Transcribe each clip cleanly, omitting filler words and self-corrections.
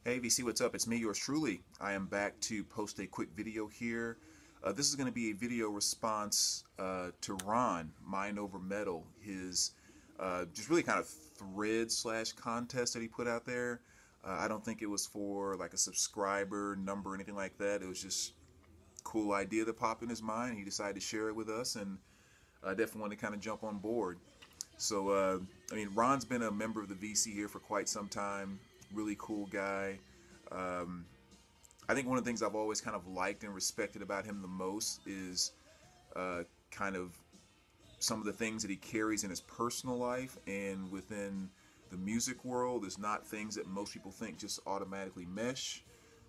Hey VC, what's up? It's me, yours truly. I am back to post a quick video here. This is going to be a video response to Ron, Mind Over Metal, his just really kind of thread slash contest that he put out there. I don't think it was for like a subscriber number or anything like that. It was just a cool idea that popped in his mind. He decided to share it with us, and I definitely wanted to kind of jump on board. So, I mean, Ron's been a member of the VC here for quite some time. Really cool guy. Um, I think one of the things I've always kind of liked and respected about him the most is kind of some of the things that he carries in his personal life and within the music world is not things that most people think just automatically mesh,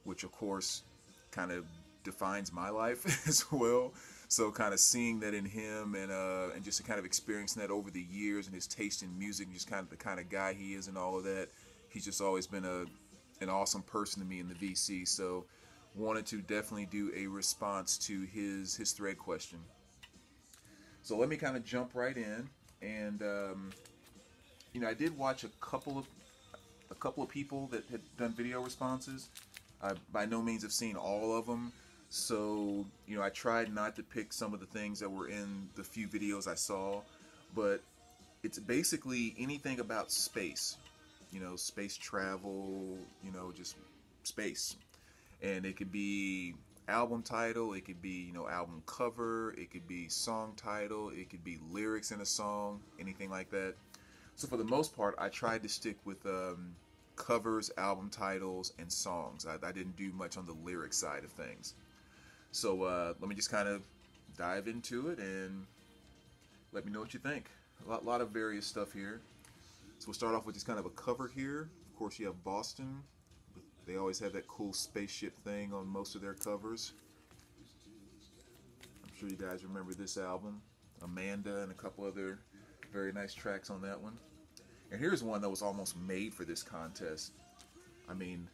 which of course kind of defines my life as well. So kind of seeing that in him and just kind of experiencing that over the years and his taste in music, just kind of the kind of guy he is and all of that, he's just always been an awesome person to me in the VC. So wanted to definitely do a response to his thread question. So let me kind of jump right in, and I did watch a couple of people that had done video responses. I by no means have seen all of them, so I tried not to pick some of the things that were in the few videos I saw, but it's basically anything about space, space travel, just space, and it could be album title, it could be album cover, it could be song title, it could be lyrics in a song, anything like that. So for the most part, I tried to stick with covers, album titles, and songs. I didn't do much on the lyric side of things. So let me just kind of dive into it and let me know what you think. A lot of various stuff here. So we'll start off with just kind of a cover here. Of course, you have Boston. They always have that cool spaceship thing on most of their covers. I'm sure you guys remember this album. Amanda and a couple other very nice tracks on that one. And here's one that was almost made for this contest. I mean,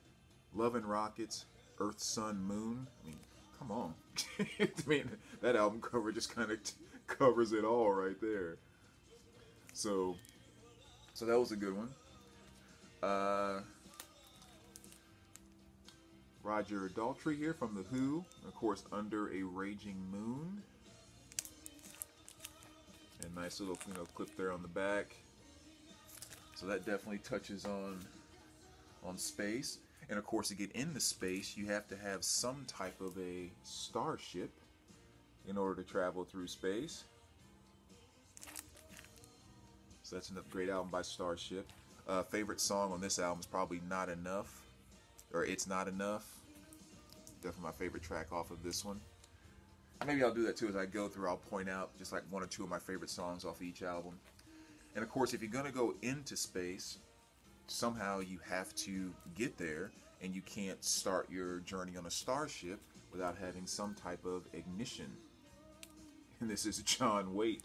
Love and Rockets, Earth, Sun, Moon. I mean, come on. I mean, that album cover just kind of covers it all right there. So that was a good one. Roger Daltrey here from The Who, of course, Under a Raging Moon. And nice little clip there on the back. So that definitely touches on space. And of course, to get into space, you have to have some type of a starship in order to travel through space. So that's a great album by Starship. Favorite song on this album is probably Not Enough, or It's Not Enough. Definitely my favorite track off of this one. Maybe I'll do that too as I go through. I'll point out just like one or two of my favorite songs off each album. And of course, if you're going to go into space, somehow you have to get there, and you can't start your journey on a starship without having some type of ignition. And this is John Waite.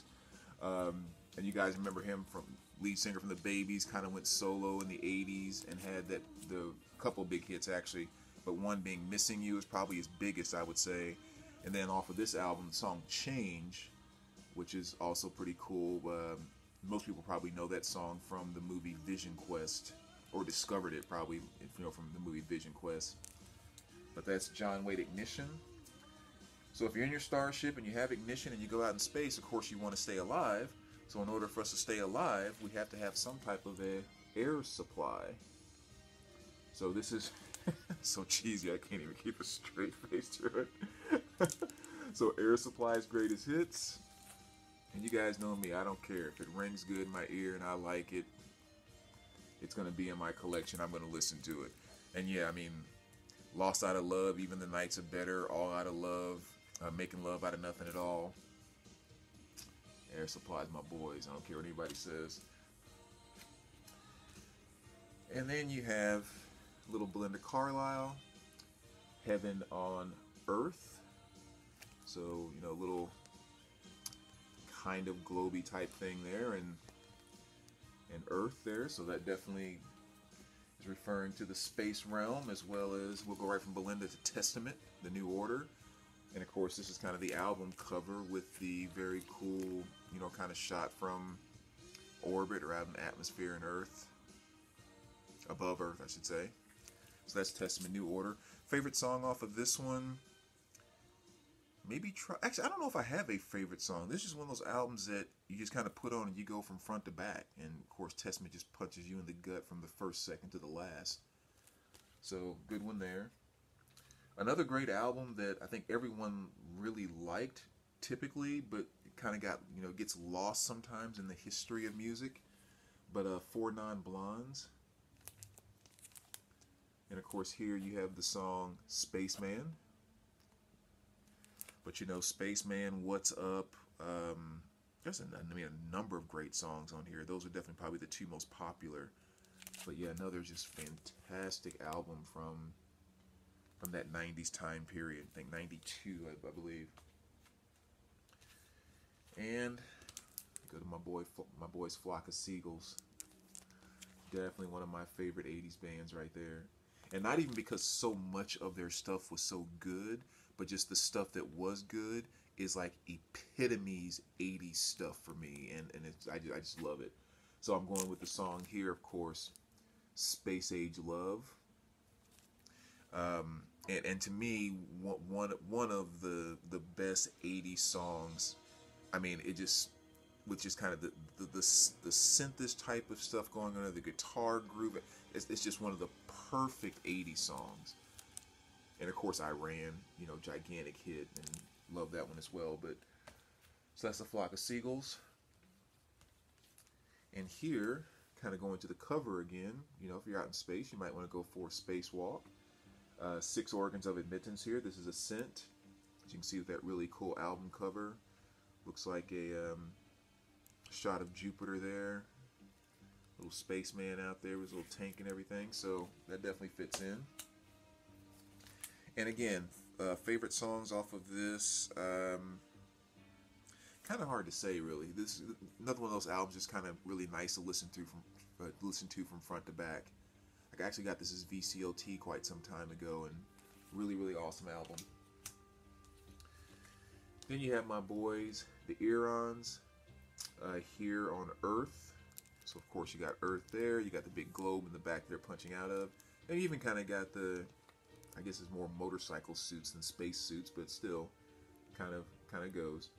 And you guys remember him from lead singer from the Babies, kind of went solo in the 80s and had the couple big hits actually, but one being Missing You is probably his biggest, I would say. And then off of this album, the song Change, which is also pretty cool. Most people probably know that song from the movie Vision Quest, or discovered it probably from the movie Vision Quest. But that's John Waite, Ignition. So if you're in your starship and you have ignition and you go out in space, of course you want to stay alive. So in order for us to stay alive, we have to have some type of a air supply. So this is so cheesy, I can't even keep a straight face to it. So Air Supply's Greatest Hits. And you guys know me, I don't care. If it rings good in my ear and I like it, it's going to be in my collection. I'm going to listen to it. And yeah, I mean, Lost Out of Love, Even the Nights Are Better, All Out of Love, Making Love Out of Nothing at All. Air Supply's my boys. I don't care what anybody says. And then you have little Belinda Carlisle, Heaven on Earth. So, little kind of globy type thing there, and Earth there. So that definitely is referring to the space realm, as well as, we'll go right from Belinda to Testament, The New Order. And of course, this is kind of the album cover with the very cool, kind of shot from orbit or out in atmosphere and Earth, above Earth, I should say. So that's Testament, New Order. Favorite song off of this one? Maybe try. Actually, I don't know if I have a favorite song. This is one of those albums that you just kind of put on and you go from front to back. And of course, Testament just punches you in the gut from the first second to the last. So good one there. Another great album that I think everyone really liked, typically, but it kind of got gets lost sometimes in the history of music. But 4 Non-Blondes. And of course, here you have the song Spaceman. But Spaceman, What's Up? There's a number of great songs on here. Those are definitely probably the 2 most popular. But yeah, another just fantastic album from that 90s time period. I think 92, I believe. And go to my boys Flock of Seagulls. Definitely one of my favorite 80s bands right there. And not even because so much of their stuff was so good, but just the stuff that was good is like epitomes 80s stuff for me, and I just love it. So I'm going with the song here, of course, Space Age Love. And to me, one of the best 80s songs. I mean, it just with just kind of the synthist type of stuff going on, the guitar groove. It's just one of the perfect 80s songs. And of course, Iran, gigantic hit, and love that one as well. But so that's the Flock of Seagulls. And here, kind of going to the cover again. If you're out in space, you might want to go for a spacewalk. 6 organs of admittance here. This is Ascent. As you can see with that really cool album cover. Looks like a shot of Jupiter there. Little spaceman out there with his little tank and everything. So that definitely fits in. And again, favorite songs off of this. Kind of hard to say, really. This is another one of those albums just kind of really nice to listen to from front to back. I actually got this as VCOT quite some time ago, and really, really awesome album. Then you have my boys, the Earons, here on Earth. So of course you got Earth there. You got the big globe in the back they're punching out of. And you even kind of got the, I guess it's more motorcycle suits than space suits, but still, kind of goes.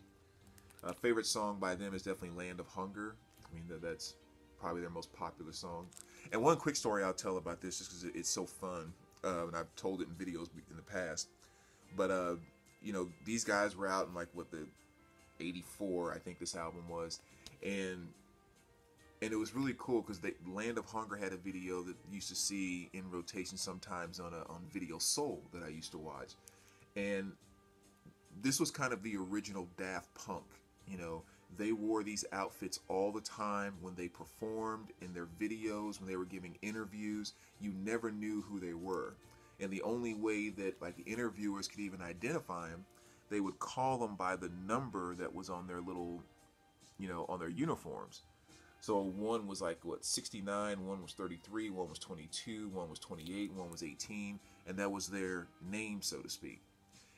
Favorite song by them is definitely Land of Hunger. I mean, that's probably their most popular song. And one quick story I'll tell about this, just because it's so fun, and I've told it in videos in the past. But these guys were out in the 84, I think this album was, and it was really cool because Land of Hunger had a video that you used to see in rotation sometimes on Video Soul that I used to watch, and this was kind of the original Daft Punk. They wore these outfits all the time when they performed, in their videos, when they were giving interviews. You never knew who they were. And the only way that the interviewers could even identify them, they would call them by the number that was on their little, on their uniforms. So one was 69, one was 33, one was 22, one was 28, one was 18, and that was their name, so to speak.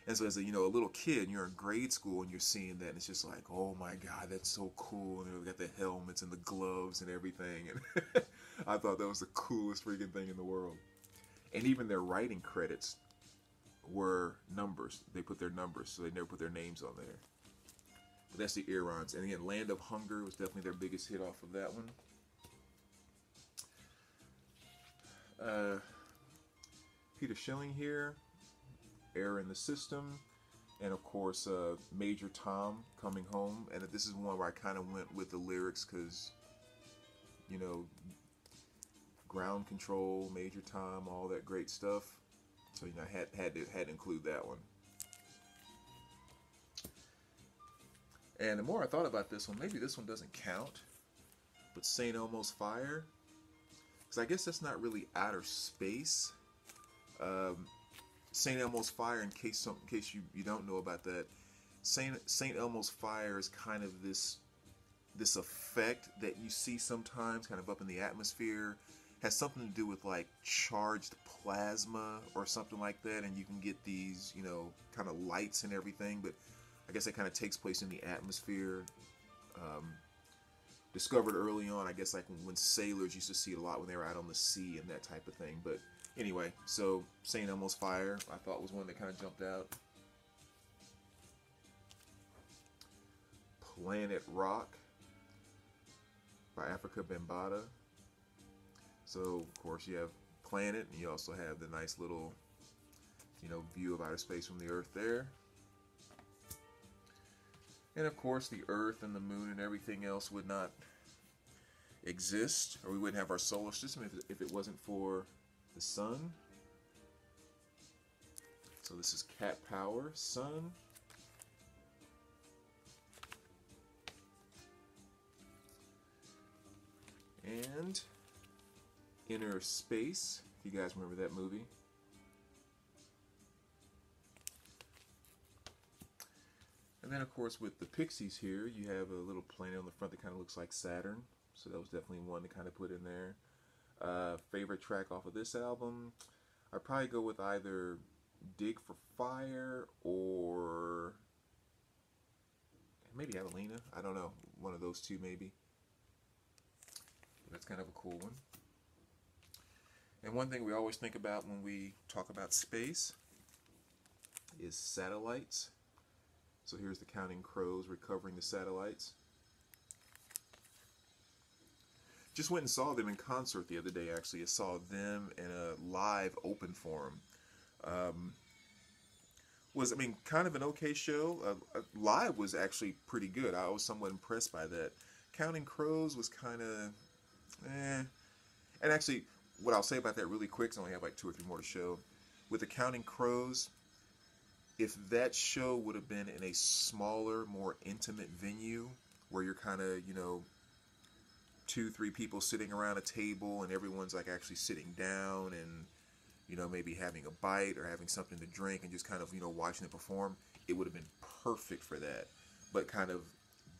And so as a little kid, you're in grade school and you're seeing that, and it's just like, oh my God, that's so cool. And they got the helmets and the gloves and everything. And I thought that was the coolest freaking thing in the world. And even their writing credits were numbers. They put their numbers, so they never put their names on there. But that's the Earons. And again, Land of Hunger was definitely their biggest hit off of that one. Peter Schilling here. Error in the System, and of course Major Tom, Coming Home. And this is one where I kind of went with the lyrics because ground control, Major Tom, all that great stuff. So I had to include that one. And the more I thought about this one, maybe this one doesn't count, but St. Elmo's Fire, because I guess that's not really outer space. St. Elmo's Fire, in case you don't know about that, St. Elmo's Fire is kind of this effect that you see sometimes kind of up in the atmosphere. Has something to do with charged plasma or something like that, and you can get these kind of lights and everything, but I guess it kind of takes place in the atmosphere. discovered early on, I guess, like when sailors used to see it a lot when they were out on the sea and that type of thing. But anyway, so St. Elmo's Fire, I thought was one that kind of jumped out. Planet Rock by Africa Bambaataa. So, of course, you have planet, and you also have the nice little, view of outer space from the Earth there. And, of course, the Earth and the Moon and everything else would not exist, or we wouldn't have our solar system if it wasn't for the Sun. So this is Cat Power, Sun. And Innerspace, if you guys remember that movie. And then, of course, with the Pixies here, you have a little planet on the front that kind of looks like Saturn. So that was definitely one to kind of put in there. Favorite track off of this album? I'd probably go with either Dig for Fire or maybe Adelina. I don't know. One of those two, maybe. That's kind of a cool one. And one thing we always think about when we talk about space is satellites. So here's the Counting Crows recovering the satellites. Just went and saw them in concert the other day, actually. I saw them in a live open forum. Was, kind of an okay show. Live was actually pretty good. I was somewhat impressed by that. Counting Crows was kind of, eh. And actually, what I'll say about that really quick, 'cause I only have like 2 or 3 more to show. With the Counting Crows, if that show would have been in a smaller, more intimate venue, where you're kind of, 2, 3 people sitting around a table and everyone's like actually sitting down and, maybe having a bite or having something to drink and just kind of, watching it perform, it would have been perfect for that. But kind of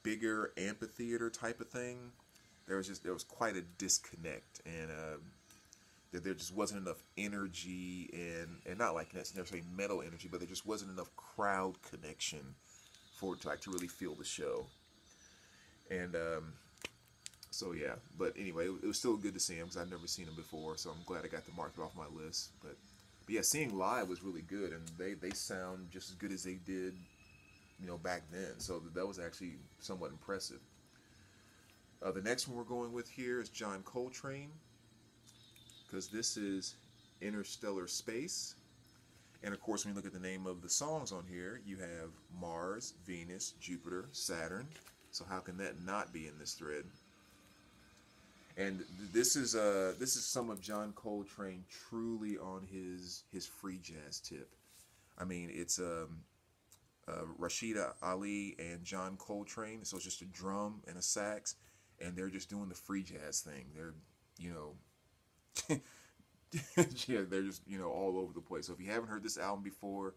bigger amphitheater type of thing, there was quite a disconnect, and there just wasn't enough energy and not like necessarily mental energy, but there just wasn't enough crowd connection for it to really feel the show. And so yeah, but anyway, it was still good to see him because I've never seen him before, so I'm glad I got to mark it off my list. But yeah, seeing live was really good, and they sound just as good as they did, back then. So that was actually somewhat impressive. The next one we're going with here is John Coltrane, because this is Interstellar Space. And of course, when you look at the name of the songs on here, you have Mars, Venus, Jupiter, Saturn. So how can that not be in this thread? And this is some of John Coltrane truly on his free jazz tip. It's Rashida Ali and John Coltrane. So it's just a drum and a sax, and they're just doing the free jazz thing. They're, yeah, they're just, all over the place. So if you haven't heard this album before,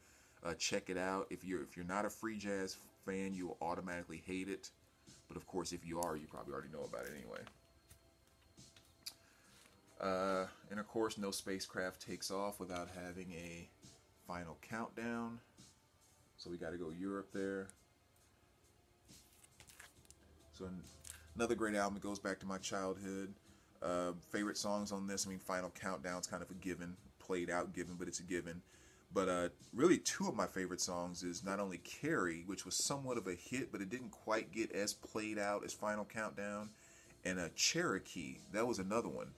check it out. If you're not a free jazz fan, you'll automatically hate it. But of course, if you are, you probably already know about it anyway. And of course, no spacecraft takes off without having a final countdown. So we got to go Europe there. So another great album that goes back to my childhood. Favorite songs on this, Final Countdown's kind of a given, played out given, but it's a given. But really 2 of my favorite songs is not only Carrie, which was somewhat of a hit, but it didn't quite get as played out as Final Countdown, and Cherokee. That was another one.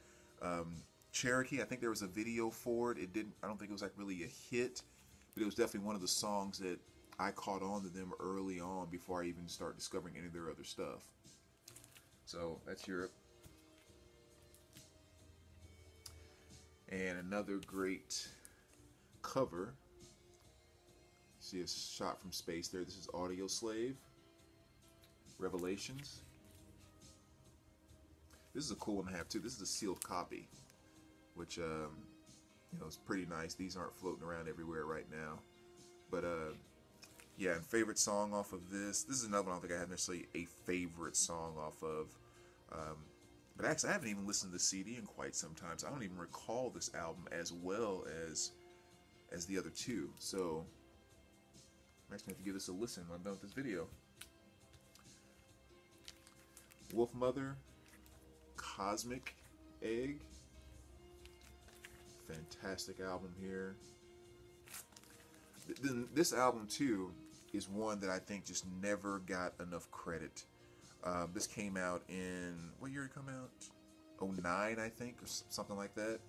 Cherokee, I think there was a video for it. I don't think it was like really a hit, but it was definitely one of the songs that I caught on to them early on before I even started discovering any of their other stuff. So that's Europe. And another great cover. See a shot from space there. This is Audio Slave. Revelations. This is a cool one to have too. This is a sealed copy, which is pretty nice. These aren't floating around everywhere right now. But yeah, and favorite song off of this. This is another one I don't think I have necessarily a favorite song off of. But actually, I haven't even listened to the CD in quite some time, so I don't even recall this album as well as the other 2. So I'm actually going to have to give this a listen when I'm done with this video. Wolf Mother, Cosmic Egg. Fantastic album here. This album too is one that I think just never got enough credit. This came out in, what year did it come out? '09, I think, or something like that.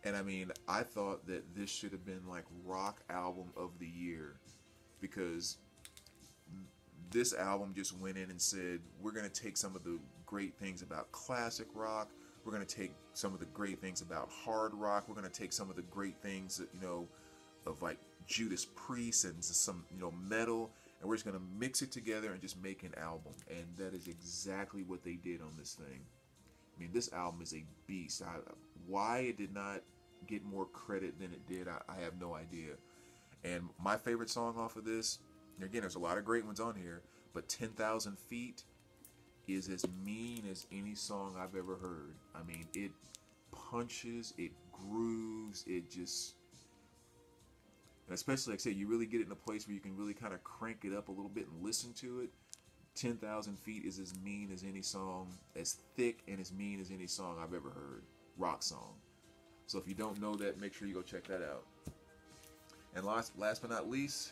And I mean, I thought that this should have been like rock album of the year, because this album just went in and said, we're going to take some of the great things about classic rock, we're going to take some of the great things about hard rock, we're going to take some of the great things that, you know, of like Judas Priest and some, you know, metal, and we're just going to mix it together and just make an album. And that is exactly what they did on this thing. I mean, this album is a beast. Why it did not get more credit than it did, I have no idea. And my favorite song off of this, again, there's a lot of great ones on here, but 10,000 Feet is as mean as any song I've ever heard. I mean, it punches, it grooves, it just... And especially, like I said, you really get it in a place where you can really kind of crank it up a little bit and listen to it. 10,000 Feet is as mean as any song, as thick and as mean as any song I've ever heard. Rock song. So if you don't know that, make sure you go check that out. And last but not least,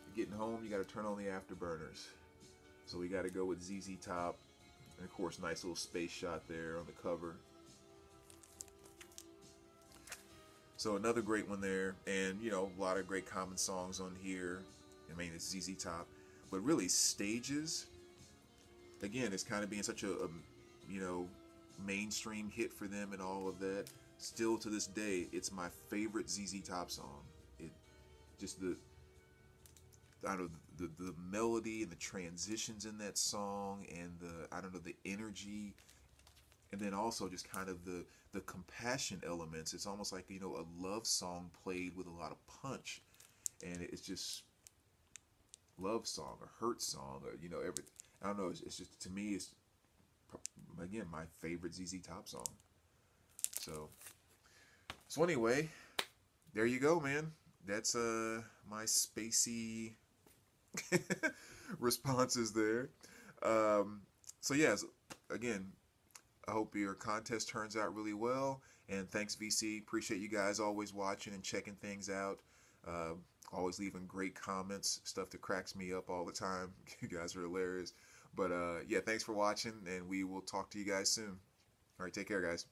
you're getting home, you got to turn on the afterburners. So we got to go with ZZ Top. And of course, nice little space shot there on the cover. So another great one there, and you know, a lot of great common songs on here. I mean, it's ZZ Top, but really Stages, again, it's kind of being such a you know, mainstream hit for them and all of that. Still to this day, it's my favorite ZZ Top song. It just I don't know, the melody and the transitions in that song, and the, I don't know, the energy. And then also just kind of the compassion elements. It's almost like, you know, a love song played with a lot of punch. And it's just love song or hurt song or, you know, everything. I don't know. It's just, to me, it's, again, my favorite ZZ Top song. So anyway, there you go, man. That's my spacey responses there. So yeah, again, I hope your contest turns out really well, and thanks VC, appreciate you guys always watching and checking things out, always leaving great comments, stuff that cracks me up all the time. You guys are hilarious. But yeah, thanks for watching, and we will talk to you guys soon. All right, take care, guys.